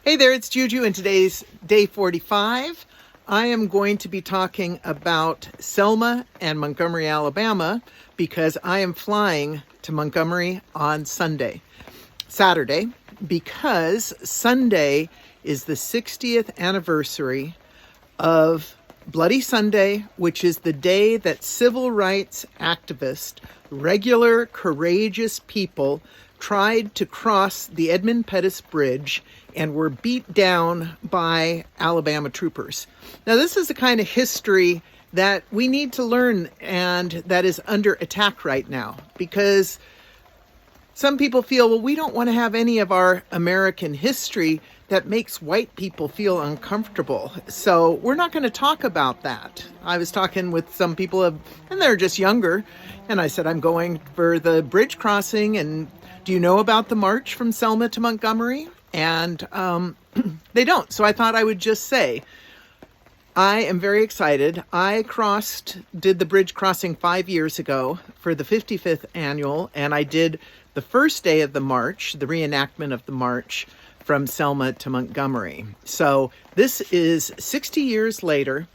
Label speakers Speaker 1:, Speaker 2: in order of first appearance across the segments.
Speaker 1: Hey there, it's Juju, and today's day 45. I am going to be talking about Selma and Montgomery, Alabama, because I am flying to Montgomery on Saturday, because Sunday is the 60th anniversary of Bloody Sunday, which is the day that civil rights activists, regular, courageous people, tried to cross the Edmund Pettus Bridge and were beat down by Alabama troopers. Now, this is the kind of history that we need to learn and that is under attack right now, because some people feel, well, we don't want to have any of our American history that makes white people feel uncomfortable. So we're not going to talk about that. I was talking with some people, and they're just younger, and I said, I'm going for the bridge crossing, and do you know about the march from Selma to Montgomery? And they don't. So I thought I would just say, I am very excited. I did the bridge crossing 5 years ago for the 55th annual, and I did the first day of the march, the reenactment of the march from Selma to Montgomery. So this is 60 years later.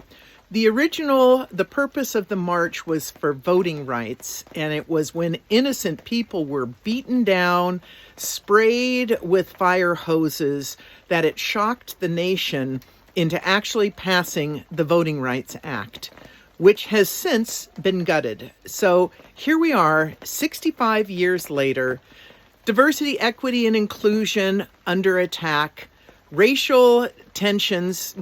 Speaker 1: The purpose of the march was for voting rights, and it was when innocent people were beaten down, sprayed with fire hoses, that it shocked the nation into actually passing the Voting Rights Act, which has since been gutted. So here we are, 65 years later, diversity, equity, and inclusion under attack, racial tensions,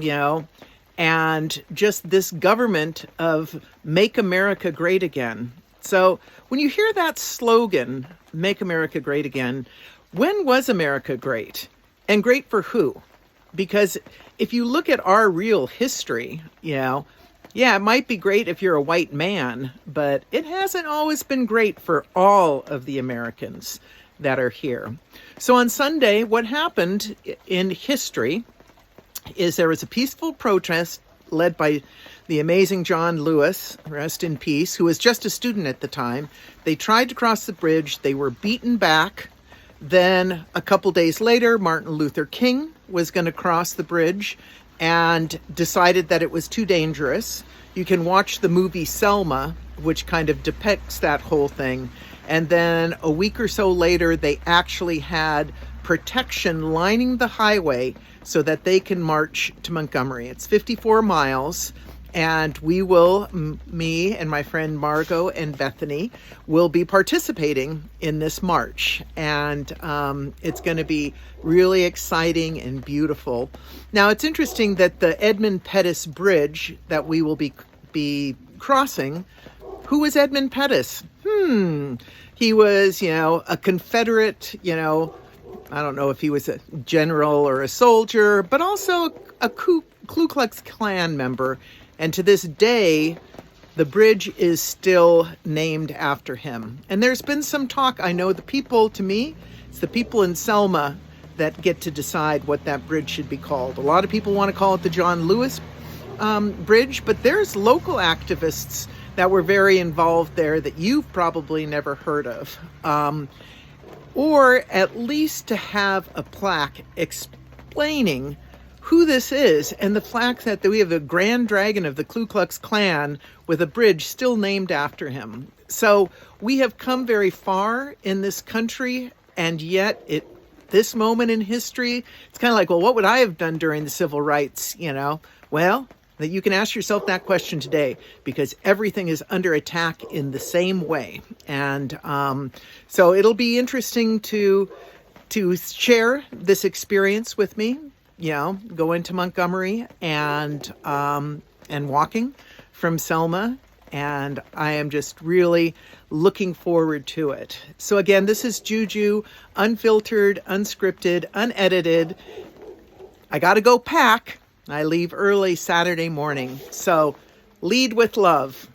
Speaker 1: and just this government of Make America Great Again. So when you hear that slogan, Make America Great Again, when was America great? And great for who? Because if you look at our real history, it might be great if you're a white man, but it hasn't always been great for all of the Americans that are here. So on Sunday, what happened in history is there was a peaceful protest led by the amazing John Lewis, rest in peace, who was just a student at the time. They tried to cross the bridge. They were beaten back. Then a couple days later, Martin Luther King was going to cross the bridge and decided that it was too dangerous. You can watch the movie Selma, which kind of depicts that whole thing. And then a week or so later, they actually had protection lining the highway so that they can march to Montgomery. It's 54 miles, and me and my friend Margot and Bethany will be participating in this march. And it's going to be really exciting and beautiful. Now, it's interesting that the Edmund Pettus Bridge that we will be crossing, who was Edmund Pettus? He was, a Confederate, I don't know if he was a general or a soldier, but also a Ku Klux Klan member. And to this day, the bridge is still named after him. And there's been some talk. I know it's the people in Selma that get to decide what that bridge should be called. A lot of people want to call it the John Lewis Bridge, but there's local activists that were very involved there that you've probably never heard of. Or at least to have a plaque explaining who this is, and the plaque that we have a Grand Dragon of the Ku Klux Klan with a bridge still named after him. So we have come very far in this country, and yet this moment in history, it's kind of like, well, what would I have done during the civil rights, Well, that you can ask yourself that question today, because everything is under attack in the same way. And so it'll be interesting to share this experience with me, going to Montgomery and walking from Selma. And I am just really looking forward to it. So again, this is Juju, unfiltered, unscripted, unedited. I got to go pack. I leave early Saturday morning. So lead with love.